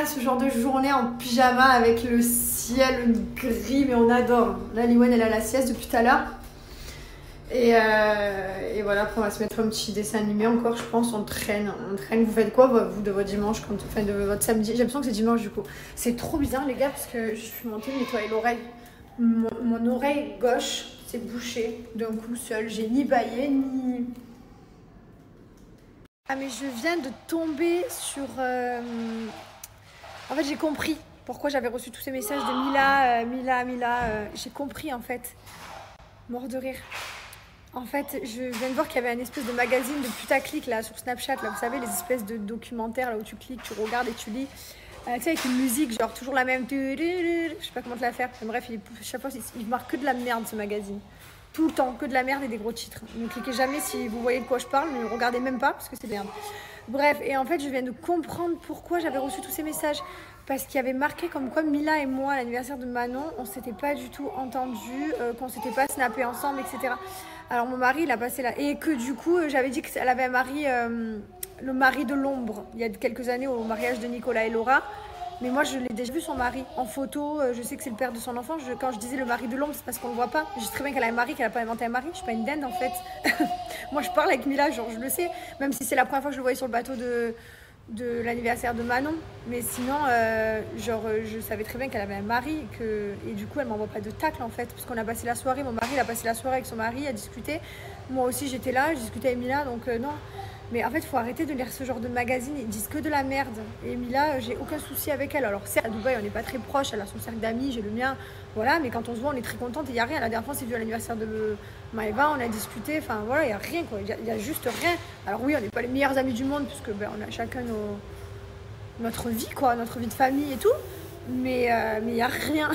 mal ce genre de journée en pyjama avec le ciel gris, mais on adore. Là, Liwen, elle a la sieste depuis tout à l'heure. Et voilà, après on va se mettre un petit dessin animé encore, je pense. On traîne. Vous faites quoi, vous, de votre dimanche, enfin de votre samedi? J'ai l'impression que c'est dimanche du coup. C'est trop bizarre, les gars, parce que je suis montée me nettoyer l'oreille. Mon oreille gauche s'est bouchée d'un coup seul. J'ai ni baillé, ni... Ah, mais je viens de tomber sur... En fait, j'ai compris pourquoi j'avais reçu tous ces messages de Mila. J'ai compris, en fait. Mort de rire. En fait, je viens de voir qu'il y avait un espèce de magazine de putaclic là sur Snapchat, là, vous savez, les espèces de documentaires là où tu cliques, tu regardes et tu lis. Tu sais, avec une musique, genre toujours la même. Je sais pas comment te la faire. Enfin, bref, chaque fois, il marque que de la merde ce magazine. Tout le temps, que de la merde et des gros titres. Ne cliquez jamais si vous voyez de quoi je parle, ne regardez même pas parce que c'est de merde. Bref, et en fait, je viens de comprendre pourquoi j'avais reçu tous ces messages. Parce qu'il y avait marqué comme quoi Mila et moi, à l'anniversaire de Manon, on s'était pas du tout entendus, qu'on s'était pas snappé ensemble, etc. Alors mon mari, il a passé là. Et que du coup, j'avais dit qu'elle avait un mari, le mari de l'ombre, il y a quelques années au mariage de Nicolas et Laura. Mais moi, je l'ai déjà vu son mari en photo. Je sais que c'est le père de son enfant. Quand je disais le mari de l'ombre, c'est parce qu'on le voit pas. Je sais très bien qu'elle a un mari, qu'elle a pas inventé un mari. Je suis pas une dinde en fait. Moi, je parle avec Mila, genre je le sais. Même si c'est la première fois que je le voyais sur le bateau de l'anniversaire de Manon. Mais sinon, je savais très bien qu'elle avait un mari. Et du coup, elle m'envoie pas de tacle en fait. Parce qu'on a passé la soirée. Mon mari, il a passé la soirée avec son mari à discuter. Moi aussi, j'étais là. Je discutais avec Mila. Donc non. Mais en fait, il faut arrêter de lire ce genre de magazine. Ils disent que de la merde. Et Mila, j'ai aucun souci avec elle. Alors, certes, à Dubaï, on n'est pas très proches. Elle a son cercle d'amis, j'ai le mien. Voilà, mais quand on se voit, on est très contente. Et il n'y a rien. La dernière fois, on s'est vu à l'anniversaire de Maëva. On a discuté. Enfin, voilà, il n'y a rien, quoi. Il y a juste rien. Alors, oui, on n'est pas les meilleurs amis du monde, puisque on a chacun notre vie, quoi. Notre vie de famille et tout. Mais il n'y a rien.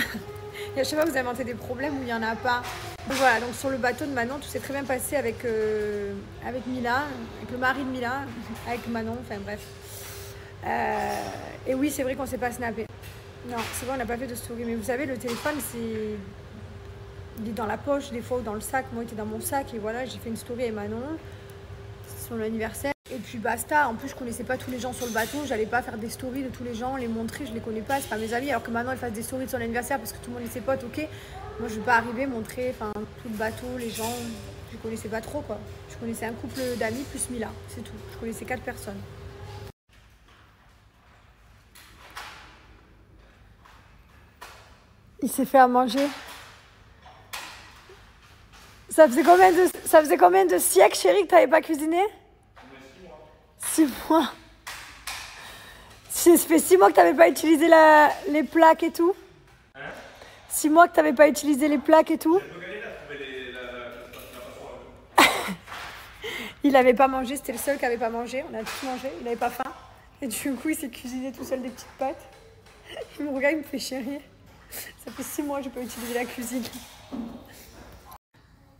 Et à chaque fois, vous inventez des problèmes où il n'y en a pas. Donc voilà, donc sur le bateau de Manon, tout s'est très bien passé avec Mila, avec le mari de Mila, avec Manon, enfin bref. Et oui, c'est vrai qu'on ne s'est pas snappé. Non, c'est vrai, on n'a pas fait de story. Mais vous savez, le téléphone, il est dans la poche, des fois, ou dans le sac. Moi, il était dans mon sac. Et voilà, j'ai fait une story avec Manon. C'est son anniversaire. Et puis basta. En plus, je ne connaissais pas tous les gens sur le bateau. J'allais pas faire des stories de tous les gens, les montrer. Je ne les connais pas, c'est pas mes amis. Alors que maintenant, elle fasse des stories de son anniversaire parce que tout le monde est ses potes, ok. Moi, je ne vais pas arriver, montrer tout le bateau, les gens. Je ne connaissais pas trop, quoi. Je connaissais un couple d'amis plus Mila, c'est tout. Je connaissais 4 personnes. Il s'est fait à manger. Ça faisait combien de siècles, chérie, que tu n'avais pas cuisiné? 6 mois. Ça fait 6 mois que tu n'avais pas utilisé les plaques et tout. 6 mois que tu n'avais pas utilisé les plaques et tout. Il n'avait pas mangé, c'était le seul qui n'avait pas mangé. On a tous mangé, il n'avait pas faim. Et du coup, il s'est cuisiné tout seul des petites pâtes. Il me regarde, il me fait chérir. Ça fait 6 mois que je n'ai pas utilisé la cuisine.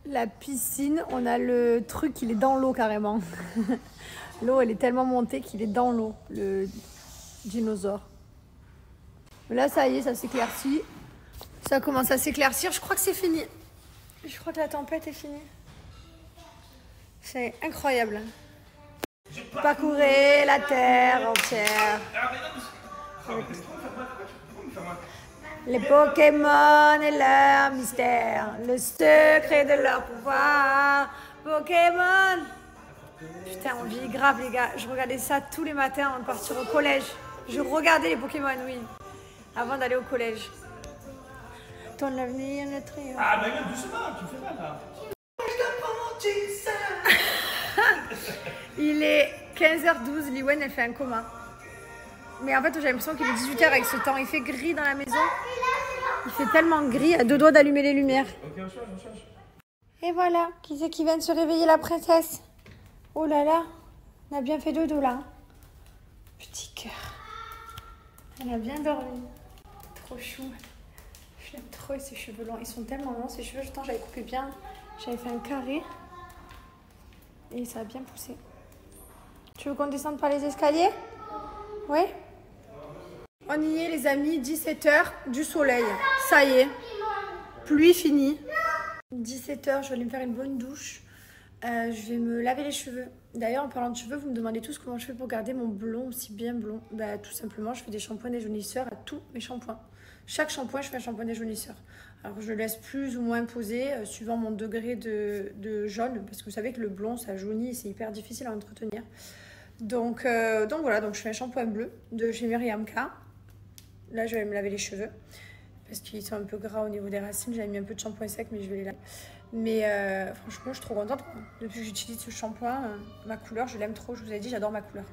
La piscine, on a le truc, il est dans l'eau carrément. L'eau, elle est tellement montée qu'il est dans l'eau, le dinosaure. Là, ça y est, ça s'éclaircit. Ça commence à s'éclaircir. Je crois que c'est fini. Je crois que la tempête est finie. C'est incroyable. Parcourez la terre entière. Les Pokémon et leur mystère, le secret de leur pouvoir. Pokémon. Putain, on vit grave, les gars. Je regardais ça tous les matins avant de partir au collège. Je regardais les Pokémon, oui, avant d'aller au collège. Ton avenir, le triomphe. Ah, mais même doucement, tu fais mal là. Il est 15h12, Liwen, elle fait un coma. Mais en fait, j'ai l'impression qu'il est 18h avec ce temps. Il fait gris dans la maison. Il fait tellement gris, à 2 doigts d'allumer les lumières. Ok, on change. Et voilà, qui c'est qui vient de se réveiller, la princesse? Oh là là, on a bien fait dodo là. Petit cœur. Elle a bien dormi. Trop chou. Je l'aime trop, ses cheveux longs. Ils sont tellement longs, ses cheveux. J'avais coupé bien. J'avais fait un carré. Et ça a bien poussé. Tu veux qu'on descende par les escaliers? Oui? On y est, les amis. 17h, du soleil. Ça y est. Pluie finie. 17h, je vais aller me faire une bonne douche. Je vais me laver les cheveux. D'ailleurs, en parlant de cheveux, vous me demandez tous comment je fais pour garder mon blond aussi bien blond. Bah, tout simplement, je fais des shampoings déjaunisseurs à tous mes shampoings. Chaque shampoing, je fais un shampoing déjaunisseur. Alors, je le laisse plus ou moins poser suivant mon degré de jaune, parce que vous savez que le blond, ça jaunit et c'est hyper difficile à entretenir. Donc voilà, donc je fais un shampoing bleu de chez Myriam K. Là, je vais me laver les cheveux, parce qu'ils sont un peu gras au niveau des racines. J'avais mis un peu de shampoing sec, mais je vais les laver. Mais franchement, je suis trop contente. Depuis que j'utilise ce shampoing, ma couleur, je l'aime trop. Je vous ai dit, j'adore ma couleur.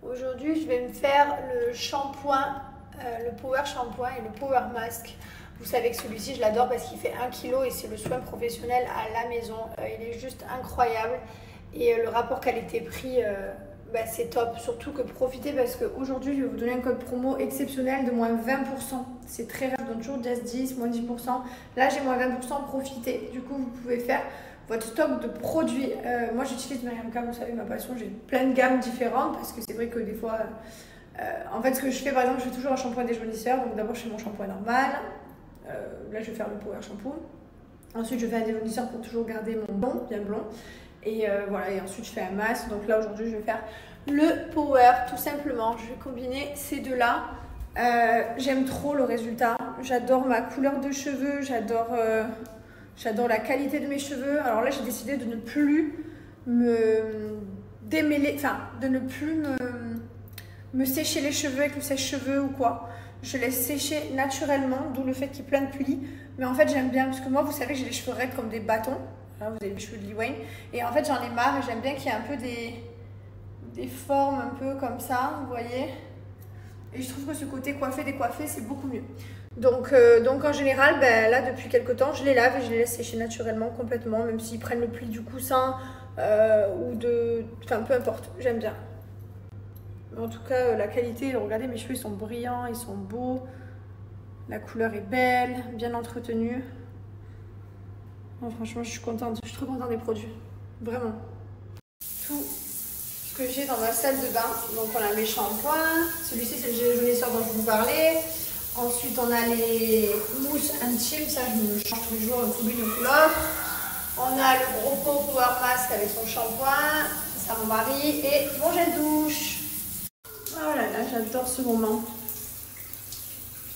Aujourd'hui, je vais me faire le shampoing, le Power Shampoing et le Power Mask. Vous savez que celui-ci, je l'adore parce qu'il fait 1 kg et c'est le soin professionnel à la maison. Il est juste incroyable. Et le rapport qualité-prix, c'est top. Surtout que profitez parce qu'aujourd'hui, je vais vous donner un code promo exceptionnel de moins 20%. C'est très rare, je donne toujours just 10, moins 10%. Là, j'ai moins 20%, profitez. Du coup, vous pouvez faire votre stock de produits. Moi, j'utilise Myriam K, vous savez, ma passion. J'ai plein de gammes différentes parce que c'est vrai que des fois... en fait, ce que je fais, par exemple, je fais toujours un shampoing déjaunisseur. Donc d'abord, je fais mon shampoing normal. Là, je vais faire le Power Shampoo. Ensuite, je fais un déjaunisseur pour toujours garder mon blond, bien blond. Et voilà, et ensuite, je fais un masque. Donc là, aujourd'hui, je vais faire le Power, tout simplement. Je vais combiner ces deux-là. J'aime trop le résultat. J'adore ma couleur de cheveux. J'adore la qualité de mes cheveux. Alors là, j'ai décidé de ne plus me démêler, enfin, de ne plus me sécher les cheveux avec le sèche-cheveux ou quoi. Je laisse sécher naturellement, d'où le fait qu'il y ait plein de plis. Mais en fait, j'aime bien, parce que moi, vous savez, j'ai les cheveux raides comme des bâtons. Là, vous avez les cheveux de Lil Wayne. Et en fait, j'en ai marre et j'aime bien qu'il y ait un peu des formes un peu comme ça, vous voyez. Et je trouve que ce côté coiffé, décoiffé, c'est beaucoup mieux. Donc en général, là, depuis quelques temps, je les lave et je les laisse sécher naturellement, complètement, même s'ils prennent le pli du coussin ou de... Enfin, peu importe, j'aime bien. En tout cas, la qualité, regardez, mes cheveux, ils sont brillants, ils sont beaux. La couleur est belle, bien entretenue. Oh, franchement, je suis contente. Je suis trop contente des produits. Vraiment. Tout ce que j'ai dans ma salle de bain. Donc, on a mes shampoings. Celui-ci, c'est le déjaunisseur dont je vous parlais. Ensuite, on a les mousses intimes. Ça, je me change tous les jours, un coup l'une, un coup l'autre. On a le gros pot Power Mask avec son shampoing. Ça, mon mari. Et mon gel douche. Oh là là, j'adore ce moment.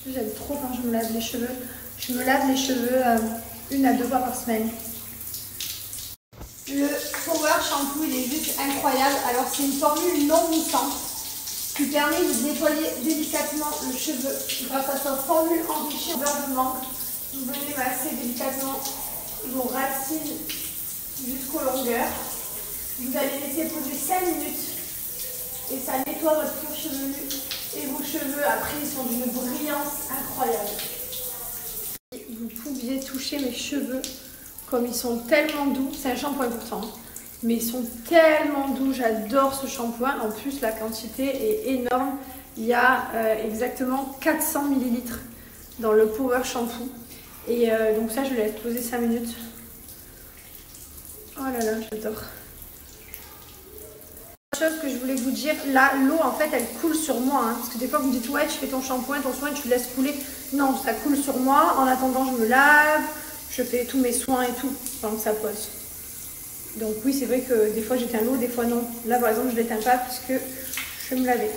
J'aime trop quand je me lave les cheveux. Je me lave les cheveux 1 à 2 fois par semaine. Le Power Shampoo, il est juste incroyable. Alors, c'est une formule non moussante qui permet de nettoyer délicatement le cheveu. Grâce à sa formule enrichie en beurre de mangue, vous venez masser délicatement vos racines jusqu'aux longueurs. Vous allez laisser poser 5 minutes. Et ça nettoie votre cuir chevelu et vos cheveux après ils sont d'une brillance incroyable. Vous pouviez toucher mes cheveux comme ils sont tellement doux. C'est un shampoing pourtant, mais ils sont tellement doux. J'adore ce shampoing. En plus la quantité est énorme. Il y a exactement 400 ml dans le Power Shampoo. Et donc ça je le laisse poser 5 minutes. Oh là là, j'adore. Chose que je voulais vous dire, là l'eau en fait elle coule sur moi parce que des fois vous me dites ouais tu fais ton shampoing, ton soin, tu le laisses couler. Non, ça coule sur moi. En attendant je me lave, je fais tous mes soins et tout pendant que ça pose. Donc oui, c'est vrai que des fois j'éteins l'eau, des fois non. Là par exemple je l'éteins pas puisque je vais me laver.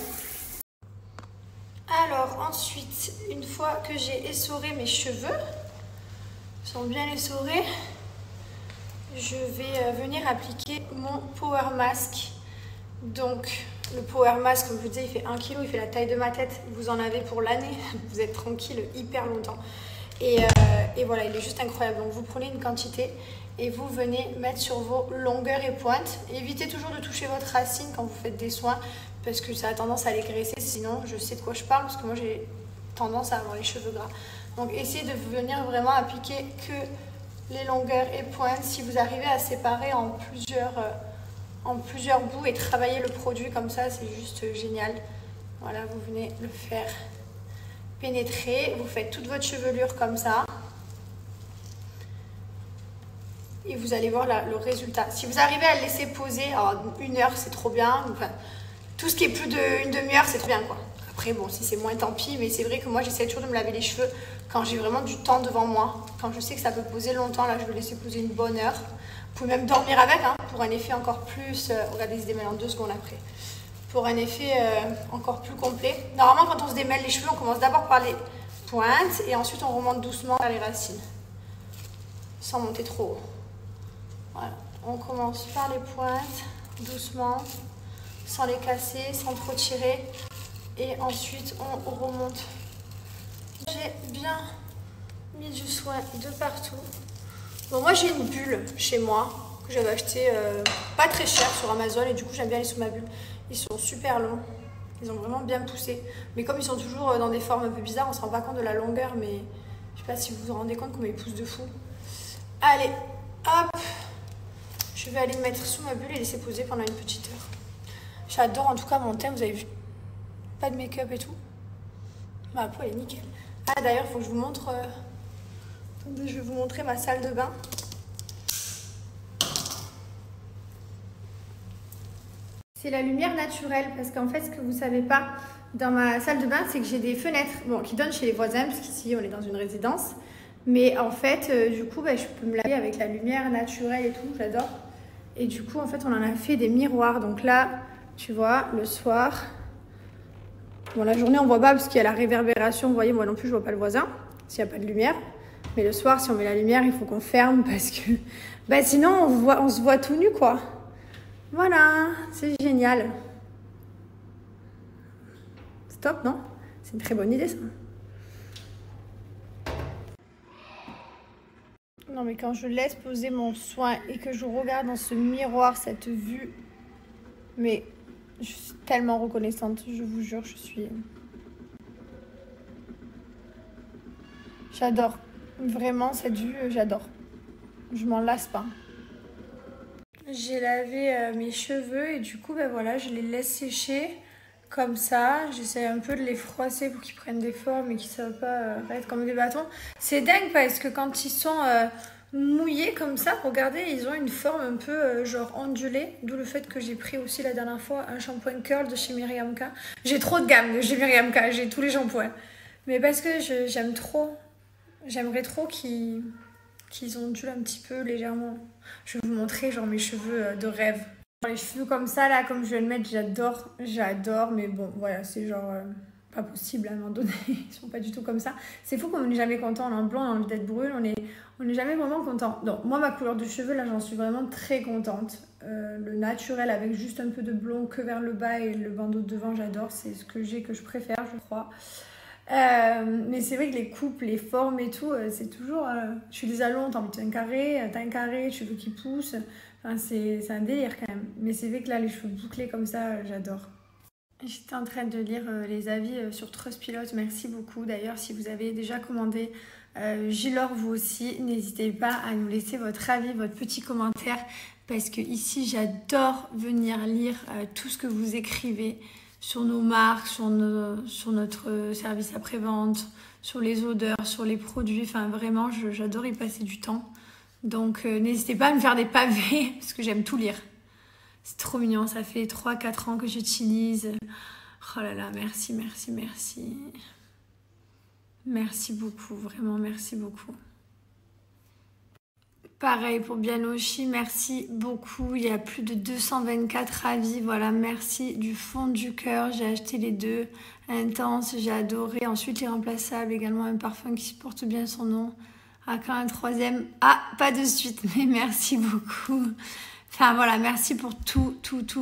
Alors ensuite, une fois que j'ai essoré mes cheveux, ils sont bien essorés, je vais venir appliquer mon Power Mask. Donc le Power Mask, comme je vous disais, il fait 1 kg, il fait la taille de ma tête. Vous en avez pour l'année, vous êtes tranquille hyper longtemps. Et voilà, il est juste incroyable. Donc vous prenez une quantité et vous venez mettre sur vos longueurs et pointes. Évitez toujours de toucher votre racine quand vous faites des soins parce que ça a tendance à les graisser. Sinon, je sais de quoi je parle parce que moi j'ai tendance à avoir les cheveux gras. Donc essayez de venir vraiment appliquer que les longueurs et pointes. Si vous arrivez à séparer en plusieurs bouts et travailler le produit comme ça, c'est juste génial. Voilà, vous venez le faire pénétrer, vous faites toute votre chevelure comme ça et vous allez voir le résultat. Si vous arrivez à le laisser poser, alors 1 heure c'est trop bien, enfin, tout ce qui est plus d'1 demi-heure c'est trop bien quoi. Après bon, si c'est moins tant pis, mais c'est vrai que moi j'essaie toujours de me laver les cheveux quand j'ai vraiment du temps devant moi, quand je sais que ça peut poser longtemps. Là je vais laisser poser une bonne heure. Vous pouvez même dormir avec, pour un effet encore plus... regardez, il se démêle en 2 secondes après. Pour un effet encore plus complet. Normalement, quand on se démêle les cheveux, on commence d'abord par les pointes et ensuite on remonte doucement vers les racines. Sans monter trop haut. Voilà. On commence par les pointes, doucement, sans les casser, sans trop tirer. Et ensuite, on remonte. J'ai bien mis du soin de partout. Bon, moi, j'ai une bulle chez moi que j'avais acheté pas très cher sur Amazon. Et du coup, j'aime bien les sous ma bulle. Ils sont super longs. Ils ont vraiment bien poussé. Mais comme ils sont toujours dans des formes un peu bizarres, on ne se rend pas compte de la longueur. Mais je sais pas si vous vous rendez compte comment ils poussent de fou. Allez, hop. Je vais aller me mettre sous ma bulle et laisser poser pendant une petite heure. J'adore en tout cas mon teint, vous avez vu. Pas de make-up et tout. Ma peau elle est nickel. Ah d'ailleurs, il faut que je vous montre... Attendez, je vais vous montrer ma salle de bain. C'est la lumière naturelle parce qu'en fait, ce que vous ne savez pas dans ma salle de bain, c'est que j'ai des fenêtres qui donnent chez les voisins, parce qu'ici on est dans une résidence. Mais en fait, du coup, je peux me laver avec la lumière naturelle et tout, j'adore. Et du coup, en fait, on en a fait des miroirs. Donc là, tu vois, le soir... Bon, la journée, on voit pas parce qu'il y a la réverbération. Vous voyez, moi non plus, je vois pas le voisin s'il n'y a pas de lumière. Mais le soir, si on met la lumière, il faut qu'on ferme parce que... sinon, on se voit tout nu, quoi. Voilà, c'est génial. C'est top, non? C'est une très bonne idée, ça. Non, mais quand je laisse poser mon soin et que je regarde dans ce miroir cette vue, mais je suis tellement reconnaissante, je vous jure, j'adore. Vraiment, cette vue, j'adore. Je m'en lasse pas. J'ai lavé mes cheveux et du coup, voilà, je les laisse sécher comme ça. J'essaie un peu de les froisser pour qu'ils prennent des formes et qu'ils ne soient pas être comme des bâtons. C'est dingue parce que quand ils sont mouillés comme ça, regardez, ils ont une forme un peu genre ondulée. D'où le fait que j'ai pris aussi la dernière fois un shampoing curl de chez Miriam K. J'ai trop de gamme de chez Miriam K, j'ai tous les shampoings. Mais parce que j'aime trop, j'aimerais trop qu'ils ondulent un petit peu légèrement. Je vais vous montrer genre mes cheveux de rêve. Les cheveux comme ça là, comme je vais le mettre, j'adore, mais bon voilà, c'est genre pas possible à un moment donné, ils sont pas du tout comme ça. C'est fou qu'on n'est jamais content, on est en blanc, on a la tête brune, on est jamais vraiment content. Donc moi ma couleur de cheveux là, j'en suis vraiment très contente. Le naturel avec juste un peu de blond que vers le bas et le bandeau de devant, j'adore, c'est ce que j'ai, que je préfère je crois. Mais c'est vrai que les coupes, les formes et tout, c'est toujours... je suis des allons, t'as envie de t'as un carré, cheveux qui poussent. Enfin, c'est un délire quand même. Mais c'est vrai que là, les cheveux bouclés comme ça, j'adore. J'étais en train de lire les avis sur Trustpilot. Merci beaucoup. D'ailleurs, si vous avez déjà commandé Gilor, vous aussi, n'hésitez pas à nous laisser votre avis, votre petit commentaire. Parce que ici, j'adore venir lire tout ce que vous écrivez sur nos marques, sur notre service après-vente, sur les odeurs, sur les produits. Enfin, vraiment, j'adore y passer du temps. Donc, n'hésitez pas à me faire des pavés, parce que j'aime tout lire. C'est trop mignon, ça fait 3-4 ans que j'utilise. Oh là là, merci. Merci beaucoup, vraiment, merci beaucoup. Pareil pour Bianoshi, merci beaucoup. Il y a plus de 224 avis. Voilà, merci du fond du cœur. J'ai acheté les deux. Intense, j'ai adoré. Ensuite, Irremplaçable, également un parfum qui porte bien son nom. Ah, quand un troisième. Ah, pas de suite, mais merci beaucoup. Enfin voilà, merci pour tous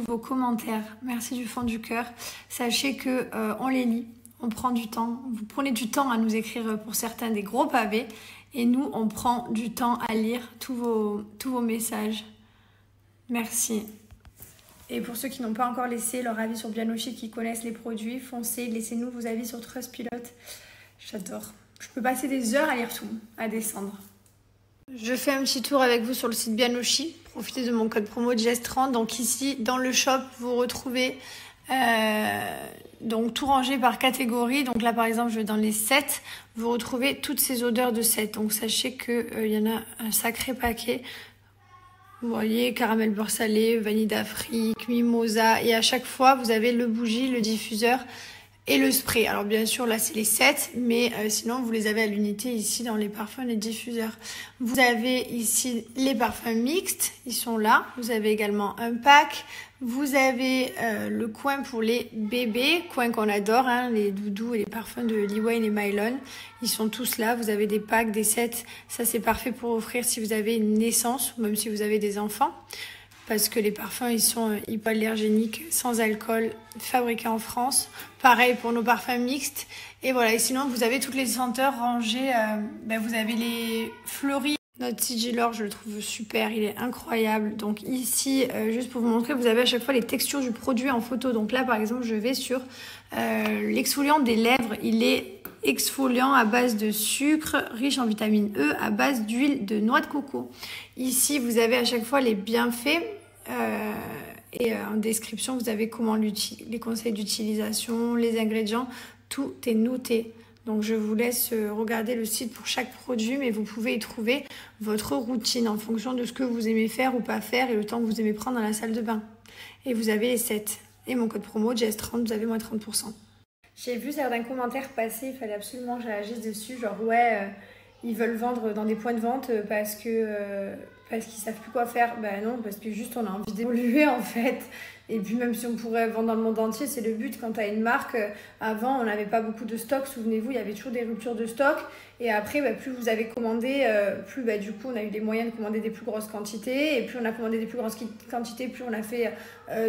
vos commentaires. Merci du fond du cœur. Sachez que on les lit, on prend du temps. Vous prenez du temps à nous écrire pour certains des gros pavés. Et nous, on prend du temps à lire tous vos messages. Merci. Et pour ceux qui n'ont pas encore laissé leur avis sur Bianoshi, qui connaissent les produits, foncez, laissez-nous vos avis sur Trustpilot. J'adore. Je peux passer des heures à lire tout, à descendre. Je fais un petit tour avec vous sur le site Bianoshi. Profitez de mon code promo GES30. Donc ici, dans le shop, vous retrouvez... donc tout rangé par catégorie. Donc là par exemple je vais dans les 7, vous retrouvez toutes ces odeurs de 7. Donc sachez que y en a un sacré paquet. Vous voyez, caramel beurre salé, vanille d'Afrique, mimosa, et à chaque fois vous avez le bougie, le diffuseur et le spray. Alors bien sûr là c'est les 7, mais sinon vous les avez à l'unité ici dans les parfums, les diffuseurs. Vous avez ici les parfums mixtes, ils sont là. Vous avez également un pack. Vous avez le coin pour les bébés, coin qu'on adore, hein, les doudous et les parfums de Lee Wayne et Mylon. Ils sont tous là. Vous avez des packs, des sets. Ça c'est parfait pour offrir si vous avez une naissance ou même si vous avez des enfants. Parce que les parfums, ils sont hypoallergéniques, sans alcool, fabriqués en France. Pareil pour nos parfums mixtes. Et voilà, et sinon, vous avez toutes les senteurs rangées. Vous avez les fleuris. Notre sigillor, je le trouve super, il est incroyable. Donc ici, juste pour vous montrer, vous avez à chaque fois les textures du produit en photo. Donc là, par exemple, je vais sur l'exfoliant des lèvres. Il est exfoliant à base de sucre, riche en vitamine E, à base d'huile de noix de coco. Ici, vous avez à chaque fois les bienfaits et en description, vous avez comment les conseils d'utilisation, les ingrédients, tout est noté. Donc, je vous laisse regarder le site pour chaque produit, mais vous pouvez y trouver votre routine en fonction de ce que vous aimez faire ou pas faire et le temps que vous aimez prendre dans la salle de bain. Et vous avez les 7. Et mon code promo, JS30, vous avez moins 30%. J'ai vu certains commentaires passer, il fallait absolument que je réagisse dessus, genre ouais, ils veulent vendre dans des points de vente parce qu'ils savent plus quoi faire. Ben non, parce que juste on a envie d'évoluer en fait. Et puis même si on pourrait vendre dans le monde entier, c'est le but. Quand tu as une marque, avant on n'avait pas beaucoup de stock, souvenez-vous, il y avait toujours des ruptures de stock. Et après, plus vous avez commandé, plus du coup on a eu les moyens de commander des plus grosses quantités. Et plus on a commandé des plus grosses quantités, plus on a fait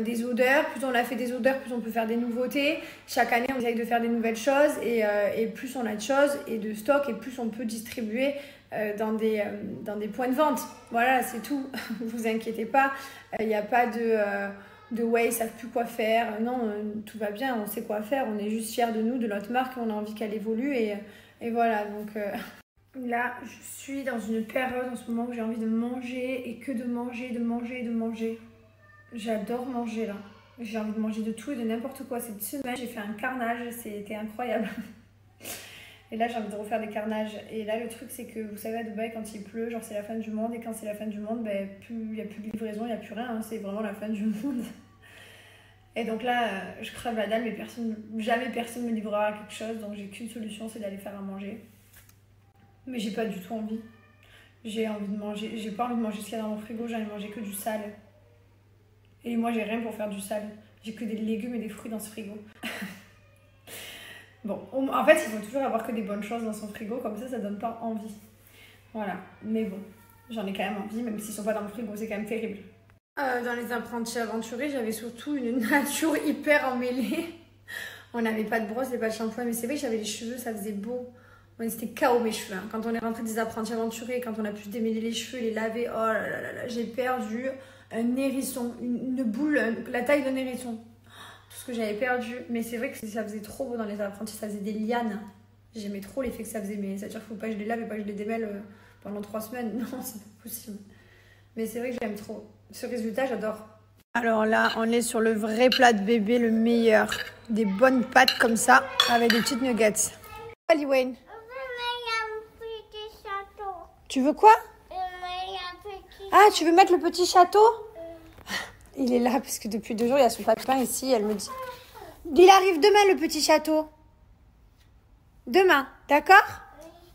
des odeurs. Plus on a fait des odeurs, plus on peut faire des nouveautés. Chaque année, on essaye de faire des nouvelles choses. Et plus on a de choses et de stock, et plus on peut distribuer dans des points de vente. Voilà, c'est tout. Vous inquiétez pas. Il n'y a pas de ouais, ils savent plus quoi faire. Non, tout va bien, on sait quoi faire. On est juste fiers de nous, de notre marque. On a envie qu'elle évolue. Et voilà, donc là, je suis dans une période en ce moment où j'ai envie de manger et que de manger, de manger, de manger. J'adore manger là. J'ai envie de manger de tout et de n'importe quoi. Cette semaine, j'ai fait un carnage. C'était incroyable. Et là, j'ai envie de refaire des carnages. Et là, le truc, c'est que vous savez, à Dubaï, quand il pleut, genre c'est la fin du monde. Et quand c'est la fin du monde, il n'y a plus de livraison, il n'y a plus rien. Hein, c'est vraiment la fin du monde. Et donc là, je crève la dalle, mais jamais personne me livrera quelque chose. Donc j'ai qu'une solution, c'est d'aller faire à manger. Mais j'ai pas du tout envie. J'ai envie de manger. J'ai pas envie de manger ce qu'il y a dans mon frigo, j'ai envie de manger que du sale. Et moi, j'ai rien pour faire du sale. J'ai que des légumes et des fruits dans ce frigo. Bon, en fait, il faut toujours avoir que des bonnes choses dans son frigo, comme ça donne pas envie. Voilà, mais bon, j'en ai quand même envie, même s'ils sont pas dans le frigo, c'est quand même terrible. Dans les apprentis aventuriers, j'avais surtout une nature hyper emmêlée. On n'avait pas de brosse et pas de shampoing, mais c'est vrai que j'avais les cheveux, ça faisait beau. C'était KO mes cheveux. Hein. Quand on est rentré des apprentis aventuriers, quand on a pu démêler les cheveux, les laver, oh là là là, j'ai perdu un hérisson, une boule, la taille d'un hérisson. Tout ce que j'avais perdu. Mais c'est vrai que ça faisait trop beau dans les apprentis, ça faisait des lianes. J'aimais trop l'effet que ça faisait, mais ça veut dire qu'il faut pas que je les lave et pas que je les démêle pendant 3 semaines. Non, c'est pas possible. Mais c'est vrai que j'aime trop. Ce résultat, j'adore. Alors là, on est sur le vrai plat de bébé, le meilleur. Des bonnes pâtes comme ça, avec des petites nuggets. Ali Wayne. Tu veux quoi? Ah, tu veux mettre le petit château? Il est là parce que depuis 2 jours, il y a son papin ici. Elle me dit, il arrive demain le petit château. Demain, d'accord?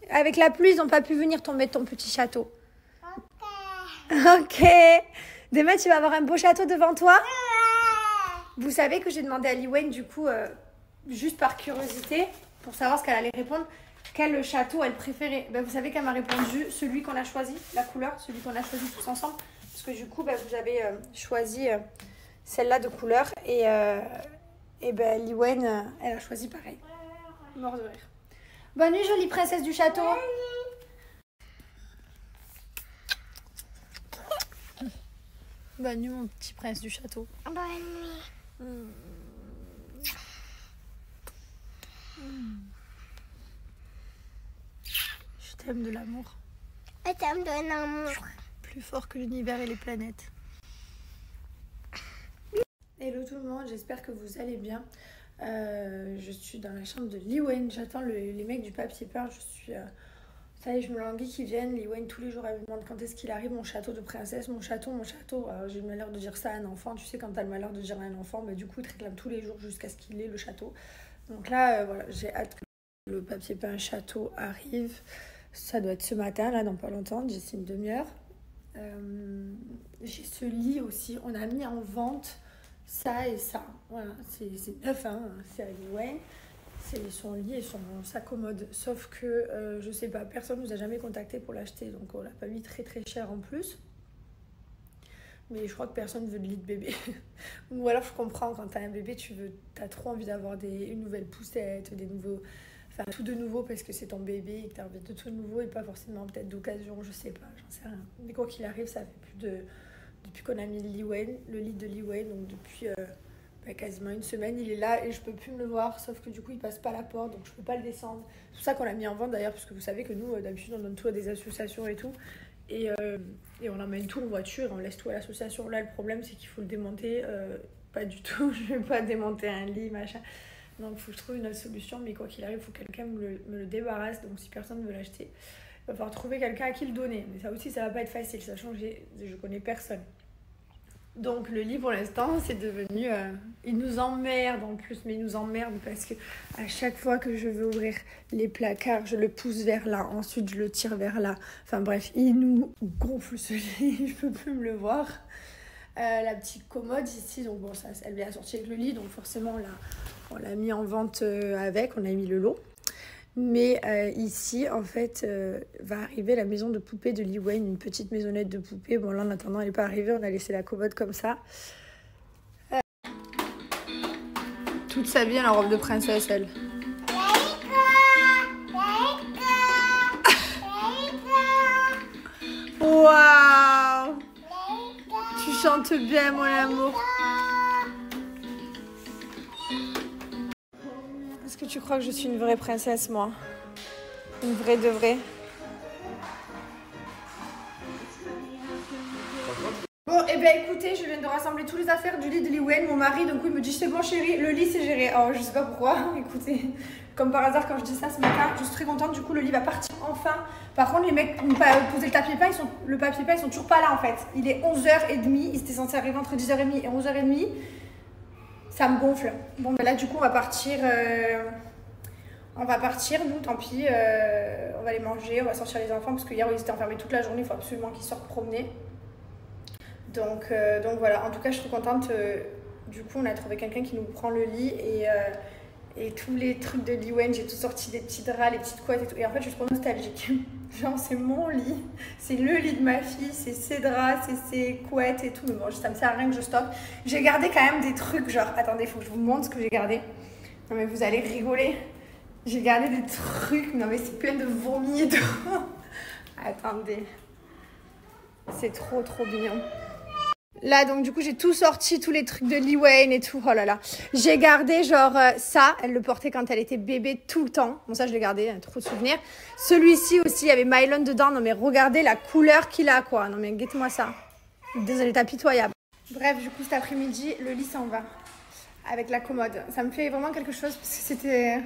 Avec la pluie, ils n'ont pas pu venir mettre ton petit château. Ok. Demain, tu vas avoir un beau château devant toi? Vous savez que j'ai demandé à Lee Wayne, du coup, juste par curiosité, pour savoir ce qu'elle allait répondre, quel château elle préférait. Vous savez qu'elle m'a répondu celui qu'on a choisi, la couleur, celui qu'on a choisi tous ensemble. Parce que du coup, vous avez choisi celle-là de couleur. Et Lee Wayne, elle a choisi pareil. Mort de rire. Bonne nuit, jolie princesse du château. Bonne nuit, mon petit prince du château. Bonne nuit. Je t'aime de l'amour. Je t'aime de l'amour. Plus fort que l'univers et les planètes. Hello tout le monde, j'espère que vous allez bien. Je suis dans la chambre de Lee Wayne. J'attends les mecs du papier peint. Ça y est, je me languis qu'ils viennent. Lee Wayne, tous les jours, elle me demande quand est-ce qu'il arrive, mon château de princesse, mon château. J'ai le malheur de dire ça à un enfant. Tu sais, quand t'as le malheur de dire à un enfant, du coup, il te réclame tous les jours jusqu'à ce qu'il ait le château. Donc là, voilà, j'ai hâte que le papier peint château arrive. Ça doit être ce matin, là, dans pas longtemps, d'ici une demi-heure. J'ai ce lit aussi. On a mis en vente ça et ça. Voilà, c'est neuf, hein. C'est à Liwen. C'est son lit et sa commode. Sauf que, je sais pas, personne nous a jamais contacté pour l'acheter. Donc, on l'a pas mis très très cher en plus. Mais je crois que personne veut de lit de bébé. Ou alors, je comprends, quand t'as un bébé, t'as trop envie d'avoir une nouvelle poussette, des nouveaux... Enfin, tout de nouveau parce que c'est ton bébé et que t'as envie de tout de nouveau et pas forcément peut-être d'occasion, je sais pas, j'en sais rien. Mais quoi qu'il arrive, ça fait depuis qu'on a mis le lit de Liwen, donc depuis quasiment une semaine, il est là et je peux plus me le voir, sauf que du coup, il passe pas la porte, donc je peux pas le descendre. C'est pour ça qu'on l'a mis en vente d'ailleurs, parce que vous savez que nous, d'habitude, on donne tout à des associations et tout. Et on emmène tout en voiture, on laisse tout à l'association. Là, le problème, c'est qu'il faut le démonter. Pas du tout, je vais pas démonter un lit, machin. Donc, il faut que je trouve une autre solution. Mais quoi qu'il arrive, il faut que quelqu'un me le débarrasse. Donc, si personne ne veut l'acheter, il va falloir trouver quelqu'un à qui le donner. Mais ça aussi, ça va pas être facile, sachant que je connais personne. Donc, le lit, pour l'instant, c'est devenu... il nous emmerde en plus, mais il nous emmerde parce que à chaque fois que je veux ouvrir les placards, je le pousse vers là. Ensuite, je le tire vers là. Enfin bref, il nous gonfle ce lit. Je peux plus me le voir. La petite commode ici, donc bon, ça, elle vient sortir avec le lit. Donc forcément, on l'a mis en vente avec. On a mis le lot. Mais ici, en fait, va arriver la maison de poupée de Liwen, une petite maisonnette de poupée. Bon, là, en attendant, elle n'est pas arrivée. On a laissé la commode comme ça. Toute sa vie, elle est en robe de princesse, elle. Waouh! Tu chantes bien, mon amour. Est-ce que tu crois que je suis une vraie princesse, moi? Une vraie de vraie? Bon, et ben écoutez, je viens de rassembler toutes les affaires du lit de Liwen. Mon mari, donc, il me dit c'est bon, chérie, le lit c'est géré. Alors, je sais pas pourquoi. Écoutez, comme par hasard, quand je dis ça ce matin, je suis très contente. Du coup, le lit va partir enfin. Par contre, les mecs n'ont pas posé le papier peint. Ils sont toujours pas là en fait. Il est 11h30. Ils étaient censés arriver entre 10h30 et 11h30. Ça me gonfle. Bon, ben là, du coup, on va partir. Nous, tant pis. On va aller manger, on va sortir les enfants parce que hier, ils étaient enfermés toute la journée. Il faut absolument qu'ils sortent promener. Donc voilà, en tout cas, je suis trop contente. Du coup, on a trouvé quelqu'un qui nous prend le lit et tous les trucs de Liwen, j'ai tout sorti, des petits draps, les petites couettes et tout. Et en fait, je suis trop nostalgique. Genre, c'est mon lit, c'est le lit de ma fille, c'est ses draps, c'est ses couettes et tout. Mais bon, ça me sert à rien que je stocke. J'ai gardé quand même des trucs, genre, attendez, il faut que je vous montre ce que j'ai gardé. Non, mais vous allez rigoler. J'ai gardé des trucs, non, mais c'est plein de vomi et tout. Attendez. C'est trop, trop mignon. Là, donc, du coup, j'ai tout sorti, tous les trucs de Liwen et tout. Oh là là. J'ai gardé, genre, ça. Elle le portait quand elle était bébé tout le temps. Bon, ça, je l'ai gardé. Hein, trop de souvenirs. Celui-ci aussi, il y avait Mylon dedans. Non, mais regardez la couleur qu'il a, quoi. Non, mais guette-moi ça. Désolée, t'as pitoyable. Bref, du coup, cet après-midi, le lit s'en va. Avec la commode. Ça me fait vraiment quelque chose parce que c'était...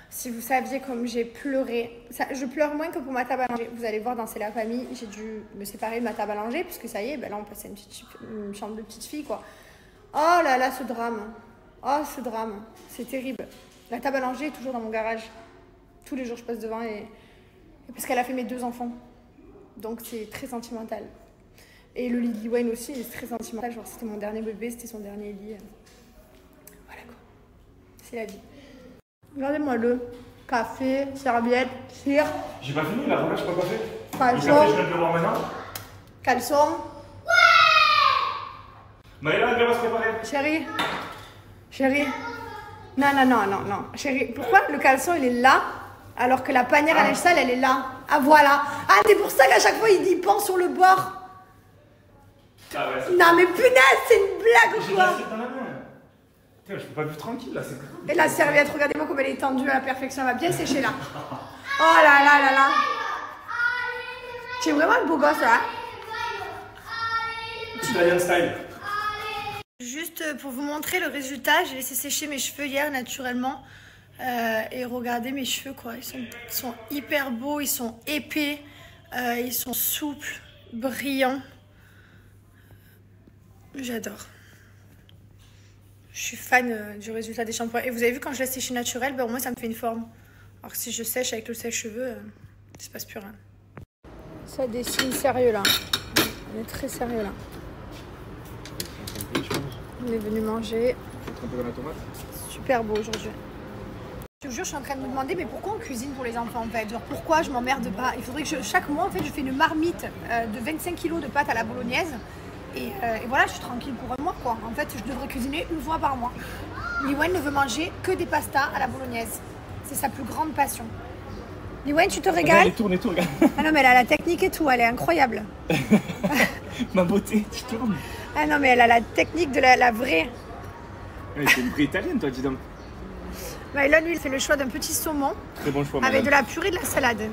Si vous saviez comme j'ai pleuré, je pleure moins que pour ma table à langer. Vous allez voir dans C'est la famille, j'ai dû me séparer de ma table à langer puisque ça y est, ben là on passe à une chambre de petite fille quoi. Oh là là, ce drame. Oh ce drame, c'est terrible. La table à langer est toujours dans mon garage. Tous les jours je passe devant et parce qu'elle a fait mes 2 enfants. Donc c'est très sentimental. Et le lit de Liwen aussi est très sentimental. Genre c'était mon dernier bébé, c'était son dernier lit. Voilà quoi. C'est la vie. Regardez-moi le café, serviette, cire. J'ai pas fini là, regarde, je peux pas faire. Caleçon. Le café, je viens de le voir maintenant. Caleçon. Maëla, elle vient se préparer. Chérie. Non. Chérie, pourquoi le caleçon il est là alors que la panière à linge sale elle est là? Ah voilà. Ah, c'est pour ça qu'à chaque fois il pend sur le bord. Ah ouais. Non mais punaise, c'est une blague ou J'ai quoi? l'assiette dans la main. Putain, je peux pas vivre tranquille là, c'est grave. Et la serviette, regardez-moi comme elle est tendue à la perfection, elle va bien sécher là. Oh là là là là. Tu es vraiment le beau gosse là. Italian style. Juste pour vous montrer le résultat, j'ai laissé sécher mes cheveux hier naturellement. Et regardez mes cheveux quoi, ils sont hyper beaux, ils sont épais, ils sont souples, brillants. J'adore. Je suis fan du résultat des shampoings. Et vous avez vu, quand je laisse sécher naturel, ben, au moins ça me fait une forme. Alors que si je sèche avec le sèche-cheveux, il se passe plus rien. Ça dessine sérieux là. On est très sérieux là. On est venu manger. Trempé dans la tomate. Super beau aujourd'hui. Je te jure, je suis en train de me demander, mais pourquoi on cuisine pour les enfants en fait? Genre, pourquoi je m'emmerde pas? Il faudrait que chaque mois, en fait, je fais une marmite de 25 kg de pâtes à la bolognaise. Et voilà, je suis tranquille pour un mois quoi. En fait, je devrais cuisiner une fois par mois. Liwen ne veut manger que des pastas à la bolognaise. C'est sa plus grande passion. Liwen, tu te régales? Elle tourne et tout, regarde. Ah non, mais elle a la technique et tout, elle est incroyable. Ma beauté, tu tournes. Ah non, mais elle a la technique de la vraie. Ouais, t'es une vraie italienne, toi, dis donc. Bah, et là, lui, il fait le choix d'un petit saumon Très bon choix, avec madame. de la purée et de la salade.